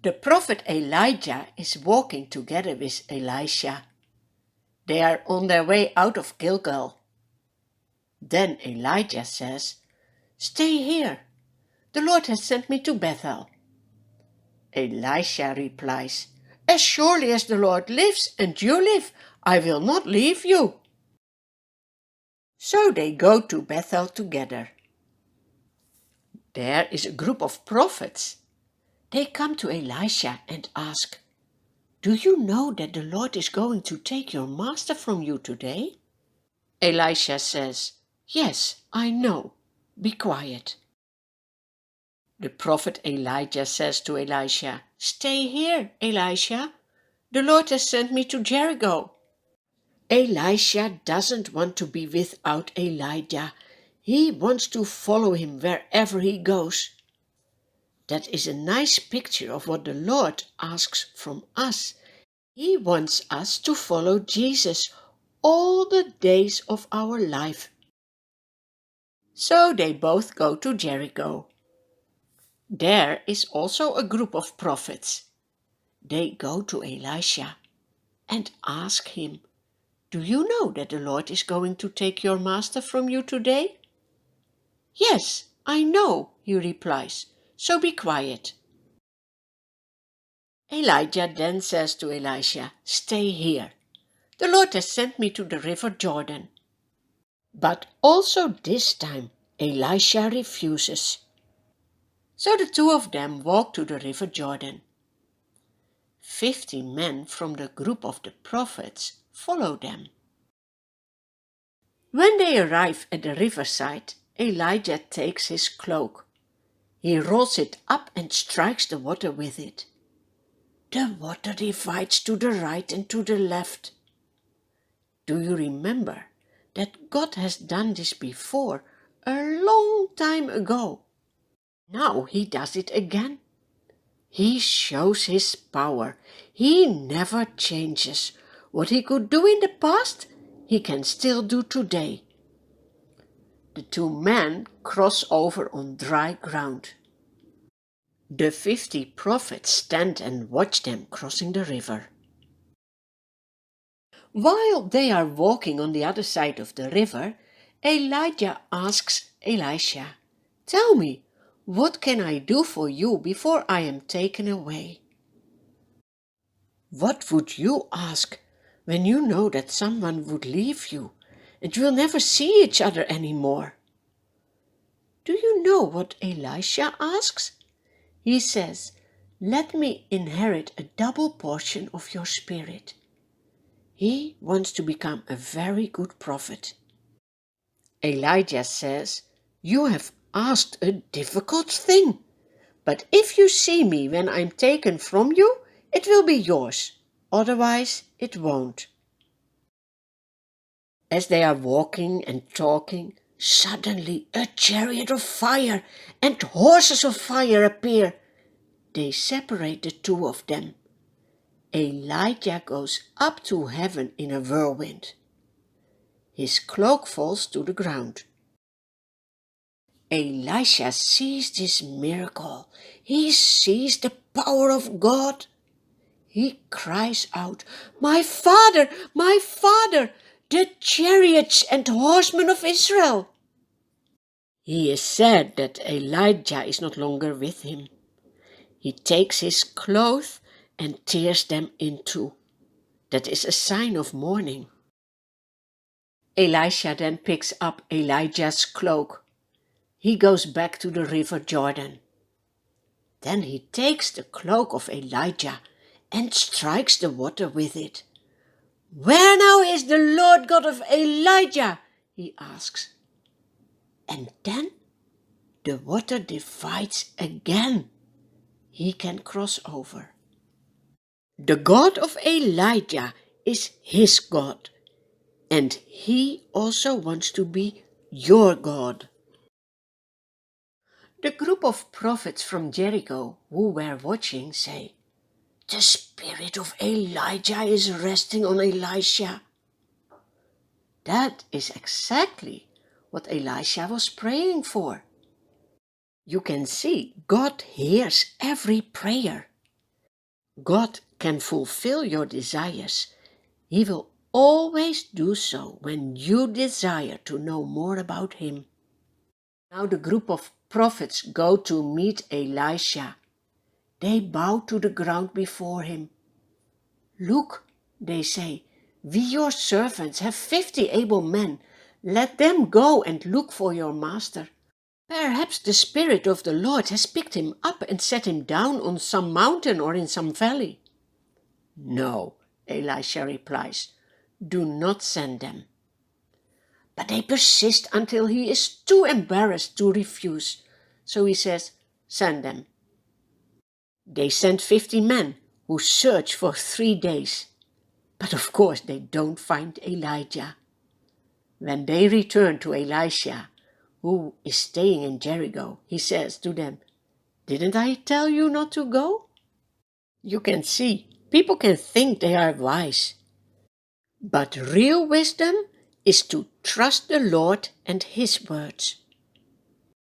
The prophet Elijah is walking together with Elisha. They are on their way out of Gilgal. Then Elijah says, "Stay here. The Lord has sent me to Bethel." Elisha replies, "As surely as the Lord lives and you live, I will not leave you." So they go to Bethel together. There is a group of prophets. They come to Elisha and ask, "Do you know that the Lord is going to take your master from you today?" Elisha says, "Yes, I know. Be quiet." The prophet Elijah says to Elisha, "Stay here, Elisha. The Lord has sent me to Jericho." Elisha doesn't want to be without Elijah. He wants to follow him wherever he goes. That is a nice picture of what the Lord asks from us. He wants us to follow Jesus all the days of our life. So they both go to Jericho. There is also a group of prophets. They go to Elisha and ask him, "Do you know that the Lord is going to take your master from you today?" "Yes, I know," he replies, "so be quiet." Elijah then says to Elisha, "Stay here. The Lord has sent me to the river Jordan." But also this time Elisha refuses. So the two of them walk to the river Jordan. 50 men from the group of the prophets follow them. When they arrive at the riverside, Elijah takes his cloak. He rolls it up and strikes the water with it. The water divides to the right and to the left. Do you remember that God has done this before, a long time ago? Now he does it again. He shows his power. He never changes. What he could do in the past, he can still do today. The two men cross over on dry ground. The 50 prophets stand and watch them crossing the river. While they are walking on the other side of the river, Elijah asks Elisha, "Tell me, what can I do for you before I am taken away?" What would you ask when you know that someone would leave you and you will never see each other anymore? Do you know what Elisha asks? He says, "Let me inherit a double portion of your spirit." He wants to become a very good prophet. Elijah says, "You have asked a difficult thing, but if you see me when I'm taken from you, it will be yours. Otherwise, it won't." As they are walking and talking, suddenly a chariot of fire and horses of fire appear. They separate the two of them. Elijah goes up to heaven in a whirlwind. His cloak falls to the ground. Elisha sees this miracle. He sees the power of God. He cries out, my father, the chariots and horsemen of Israel!" He is sad that Elijah is not longer with him. He takes his clothes and tears them in two. That is a sign of mourning. Elisha then picks up Elijah's cloak. He goes back to the river Jordan. Then he takes the cloak of Elijah and strikes the water with it. "Where now is the Lord God of Elijah?" he asks. And then the water divides again. He can cross over. The God of Elijah is his God, and he also wants to be your God. The group of prophets from Jericho who were watching say, "The spirit of Elijah is resting on Elisha." That is exactly what Elisha was praying for. You can see God hears every prayer. God can fulfill your desires. He will always do so when you desire to know more about Him. Now the group of prophets go to meet Elisha. They bow to the ground before him. "Look," they say, "we your servants have 50 able men. Let them go and look for your master. Perhaps the Spirit of the Lord has picked him up and set him down on some mountain or in some valley." "No," Elisha replies, "do not send them." But they persist until he is too embarrassed to refuse. So he says, "Send them." They send 50 men who search for 3 days. But of course they don't find Elijah. When they return to Elisha, who is staying in Jericho, he says to them, "Didn't I tell you not to go?" You can see, people can think they are wise. But real wisdom is to trust the Lord and His words.